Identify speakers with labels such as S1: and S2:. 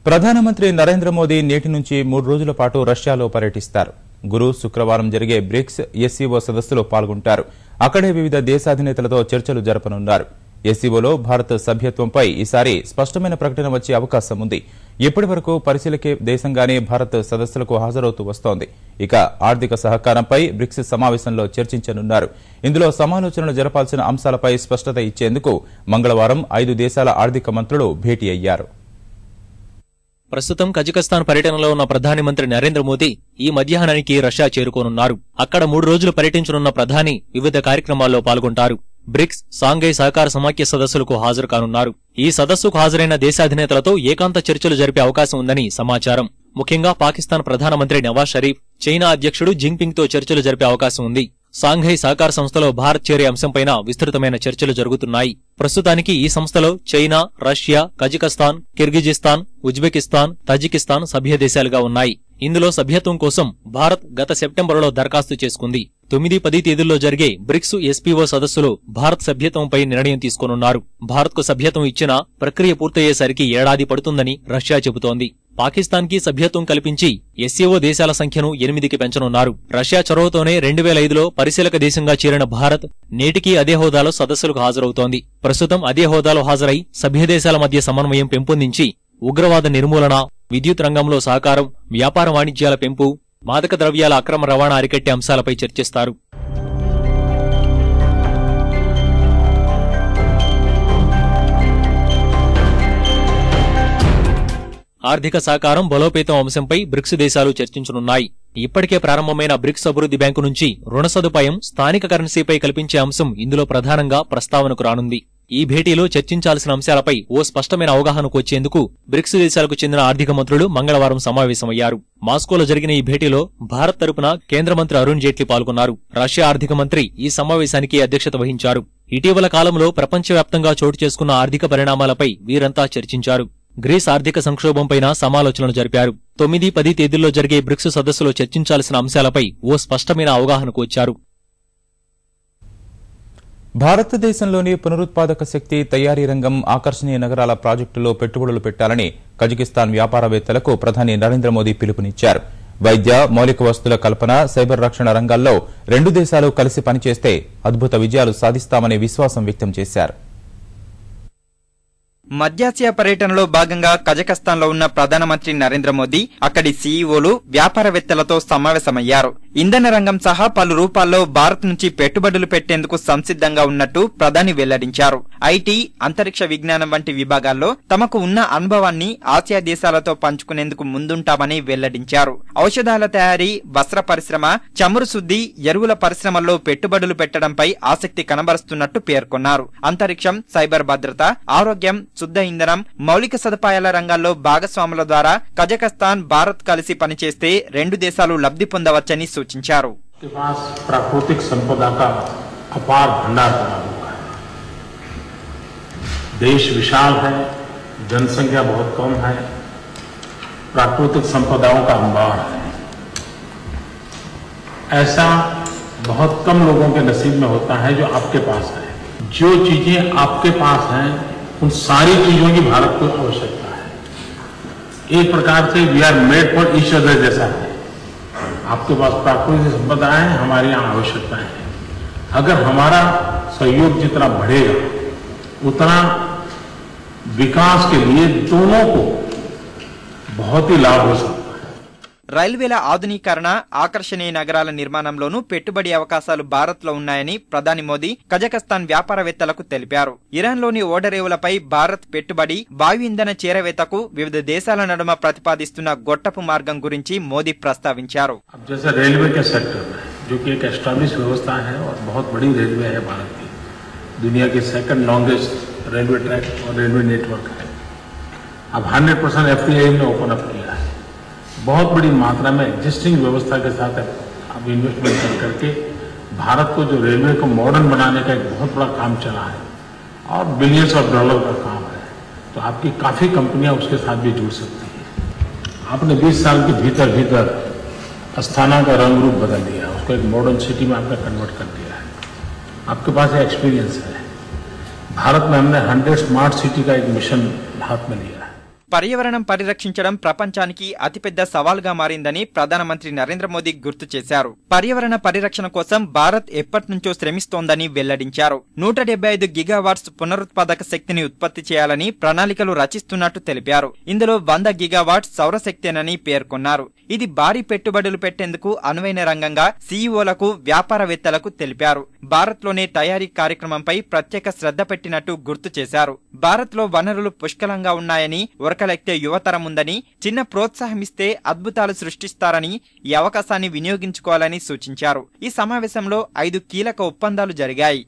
S1: ప్రధానమంత్రి నరేంద్ర మోదీ నేటి నుంచి 3 రోజుల పాటు రష్యాలో పర్యటిస్తారు. గురు శుక్రవారం జరిగే బ్రిక్స్ ఎస్సీఓ సదస్సులో పాల్గొంటారు. అక్కడే వివిధ దేశాధినేతలతో చర్చలు జరపనున్నారు. ఎస్సీఓలో భారత్ సభ్యత్వంపై ఈసారి స్పష్టమైన ప్రకటన వచ్చే అవకాశం ఉంది. ఇప్పటి వరకు పరిశీలకే దేశంగానే భారత్ సదస్సులకు హాజరవుతూ వస్తోంది. ఇక ఆర్థిక సహకారంపై బ్రిక్స్ సమావేశంలో చర్చించనున్నారు. ఇందులో సమాలోచనలు జరపాల్సిన అంశాలపై స్పష్టత ఇచ్చేందుకు మంగళవారం 5 దేశాల ఆర్థిక మంత్రులు భేటీ అయ్యారు.
S2: ప్రస్తుతం కజకస్తాన్ పర్యటనలో ఉన్న ప్రధానమంత్రి నరేంద్ర మోదీ ఈ మధ్యాహ్నానికి రష్యా చేరుకోనున్నారు. అక్కడ 3 రోజులు పర్యటించనున్న ప్రధాని వివిధ కార్యక్రమాల్లో పాల్గొంటారు. బ్రిక్స్ సాంఘై సహకార సమాఖ్య సదస్సులకు హాజరు కానున్నారు. ఈ సదస్సుకు హాజరైన దేశాధినేతలతో ఏకాంత చర్చలు జరిపే అవకాశం ఉందని సమాచారం. ముఖ్యంగా పాకిస్తాన్ ప్రధానమంత్రి నవాజ్ షరీఫ్, చైనా అధ్యక్షుడు జిన్పింగ్ తో చర్చలు జరిపే అవకాశం ఉంది. సాంఘై సహకార సంస్థలో భారత్ చేరే అంశంపైన విస్తృతమైన చర్చలు జరుగుతున్నాయి. ప్రస్తుతానికి ఈ సంస్థలో China, Russia, Kazakhstan, Kyrgyzstan, Uzbekistan, Tajikistan సభ్య దేశాలుగా ఉన్నాయి. ఇందులో సభ్యత్వం కోసం భారత్ గత సెప్టెంబరులో దరఖాస్తు చేసుకుంది. 9-10 తేదీల్లో జరిగే బ్రిక్స్ ఎస్పీఓ సదస్సులో భారత్ సభ్యత్వంపై నిర్ణయం తీసుకోనున్నారు. భారత్కు సభ్యత్వం ఇచ్చినా ప్రక్రియ పూర్తయ్యేసరికి ఏడాది పడుతుందని రష్యా చెబుతోంది. పాకిస్తాన్ కి సభ్యత్వం కల్పించి ఎస్సీఓ దేశాల సంఖ్యను 8కి పెంచనున్నారు. రష్యా చొరవతోనే 2005లో పరిశీలక దేశంగా చేరిన భారత్ నేటికీ అదే హోదాలో సదస్సులకు హాజరవుతోంది. ప్రస్తుతం అదే హోదాలో హాజరై సభ్య దేశాల మధ్య సమన్వయం పెంపొందించి ఉగ్రవాద నిర్మూలన, విద్యుత్ రంగంలో సహకారం, వ్యాపార వాణిజ్యాల పెంపు, మాదక ద్రవ్యాల అక్రమ రవాణా అరికట్టే అంశాలపై చర్చిస్తారు. ఆర్థిక సహకారం బలోపేతం అంశంపై బ్రిక్స్ దేశాలు చర్చించనున్నాయి. ఇప్పటికే ప్రారంభమైన బ్రిక్స్ అభివృద్ధి బ్యాంకు నుంచి రుణ సదుపాయం, స్థానిక కరెన్సీపై కల్పించే అంశం ఇందులో ప్రధానంగా ప్రస్తావనకు రానుంది. ఈ భేటీలో చర్చించాల్సిన అంశాలపై ఓ స్పష్టమైన అవగాహనకు వచ్చేందుకు బ్రిక్స్ దేశాలకు చెందిన ఆర్థిక మంత్రులు మంగళవారం సమావేశమయ్యారు. మాస్కోలో జరిగిన ఈ భేటీలో భారత్ తరపున కేంద్ర మంత్రి అరుణ్ జైట్లీ పాల్గొన్నారు. రష్యా ఆర్థిక మంత్రి ఈ సమావేశానికి అధ్యక్షత వహించారు. ఇటీవల కాలంలో ప్రపంచవ్యాప్తంగా చోటు చేసుకున్న ఆర్థిక పరిణామాలపై వీరంతా చర్చించారు. గ్రీస్ ఆర్థిక సంక్షోభంపైన సమాలోచనలు జరిపారు. 9-10 తేదీల్లో జరిగే బ్రిక్స్ సదస్సులో చర్చించాల్సిన అంశాలపై ఓ స్పష్టమైన అవగాహనకు వచ్చారు.
S1: భారతదేశంలోని పునరుత్పాదక శక్తి, తయారీ రంగం, ఆకర్షణీయ నగరాల ప్రాజెక్టుల్లో పెట్టుబడులు పెట్టాలని కజకిస్తాన్ వ్యాపారవేత్తలకు ప్రధాని నరేంద్ర మోదీ పిలుపునిచ్చారు. వైద్య, మౌలిక వస్తువుల కల్పన, సైబర్ రక్షణ రంగాల్లో 2 దేశాలు కలిసి పనిచేస్తే అద్భుత విజయాలు సాధిస్తామనే విశ్వాసం వ్యక్తం చేశారు.
S3: మధ్యాసియా పర్యటనలో భాగంగా కజకస్తాన్ లో ఉన్న ప్రధానమంత్రి నరేంద్ర మోదీ అక్కడి సీఈఓలు, వ్యాపారవేత్తలతో సమావేశమయ్యారు. ఇంధన రంగం సహా పలు రూపాల్లో భారత్ నుంచి పెట్టుబడులు పెట్టేందుకు సంసిద్ధంగా ఉన్నట్టు ప్రధాని వెల్లడించారు. ఐటీ, అంతరిక్ష విజ్ఞానం వంటి విభాగాల్లో తమకు ఉన్న అనుభవాన్ని ఆసియా దేశాలతో పంచుకునేందుకు ముందుంటామని వెల్లడించారు. ఔషధాల తయారీ, వస్త్ర పరిశ్రమ, చమురు శుద్ధి, ఎరువుల పరిశ్రమల్లో పెట్టుబడులు పెట్టడంపై ఆసక్తి కనబరుస్తున్నట్టు పేర్కొన్నారు. అంతరిక్షం, సైబర్ భద్రత, ఆరోగ్యం, శుద్ధ ఇంధనం, మౌలిక సదుపాయాల రంగాల్లో భాగస్వాముల ద్వారా కజకస్తాన్, భారత్ కలిసి పనిచేస్తే 2 దేశాలు లబ్ధి పొందవచ్చని సూచించారు.
S4: प्राकृतिक संपदा का अपार भंडार बना हुआ है। देश विशाल है, जनसंख्या बहुत कम है, प्राकृतिक संपदाओं का अंबार है। ऐसा बहुत कम लोगों के नसीब में होता है जो आपके पास है। जो चीजें आपके पास हैं उन सारी चीजों की भारत को आवश्यकता है। एक प्रकार से we are made for each other जैसा है। आपके पास प्राकृतिक संपदा है, हमारी यहाँ आवश्यकता है। अगर हमारा सहयोग जितना बढ़ेगा उतना विकास के लिए दोनों को बहुत ही लाभ हो सकता है।
S3: రైల్వేల ఆధునీకరణ, ఆకర్షణీయ నగరాల నిర్మాణంలోనూ పెట్టుబడి అవకాశాలు భారత్ లో ఉన్నాయని ప్రధాని మోదీ కజకస్తాన్ వ్యాపారవేత్తలకు తెలిపారు. ఇరాన్లోని ఓడరేవులపై భారత్ పెట్టుబడి, వాయు ఇంధన చేరవేతకు వివిధ దేశాల నడుమ ప్రతిపాదిస్తున్న గొట్టపు మార్గం గురించి మోదీ ప్రస్తావించారు.
S4: రైల్వే के सेक्टर में जो कि एक एस्टैब्लिश व्यवस्था है और बहुत बड़ी रेलवे है भारत की, दुनिया की सेकंड लॉन्गेस्ट रेलवे ट्रैक और रेलवे नेटवर्क है। अब 100% FDI ने ओपन अप किया है। बहुत बड़ी मात्रा में एग्जिस्टिंग व्यवस्था के साथ अब इन्वेस्टमेंट करके भारत को जो रेलवे को मॉडर्न बनाने का एक बहुत बड़ा काम चला है और बिलियंस ऑफ डॉलर का काम है, तो आपकी काफी कंपनियां उसके साथ भी जुड़ सकती हैं। आपने 20 साल के भीतर अस्थाना का रंग रूप बदल दिया, उसको एक मॉडर्न सिटी में आपने कन्वर्ट कर दिया है। आपके पास एक्सपीरियंस है। भारत में हमने 100 स्मार्ट सिटी का एक मिशन हाथ में लिया।
S3: పర్యావరణం పరిరక్షించడం ప్రపంచానికి అతిపెద్ద సవాల్గా మారిందని ప్రధానమంత్రి నరేంద్ర మోదీ గుర్తు చేశారు. పర్యావరణ పరిరక్షణ కోసం భారత్ ఎప్పటినుంచో శ్రమిస్తోందని వెల్లడించారు. 175 గిగావాట్స్ పునరుత్పాదక శక్తిని ఉత్పత్తి చేయాలని ప్రణాళికలు రచిస్తున్నట్టు తెలిపారు. ఇందులో 100 గిగావాట్స్ సౌరశక్తేనని పేర్కొన్నారు. ఇది భారీ పెట్టుబడులు పెట్టేందుకు అనువైన రంగంగా సీఈఓలకు, వ్యాపారవేత్తలకు తెలిపారు. భారత్లోనే తయారీ కార్యక్రమంపై ప్రత్యేక శ్రద్ధ పెట్టినట్టు గుర్తు చేశారు. భారత్లో వనరులు పుష్కలంగా ఉన్నాయని, ఉరకలెక్కే యువతరం ఉందని, చిన్న ప్రోత్సాహమిస్తే అద్భుతాలు సృష్టిస్తారని, ఈ అవకాశాన్ని వినియోగించుకోవాలని సూచించారు. ఈ సమావేశంలో 5 కీలక ఒప్పందాలు జరిగాయి.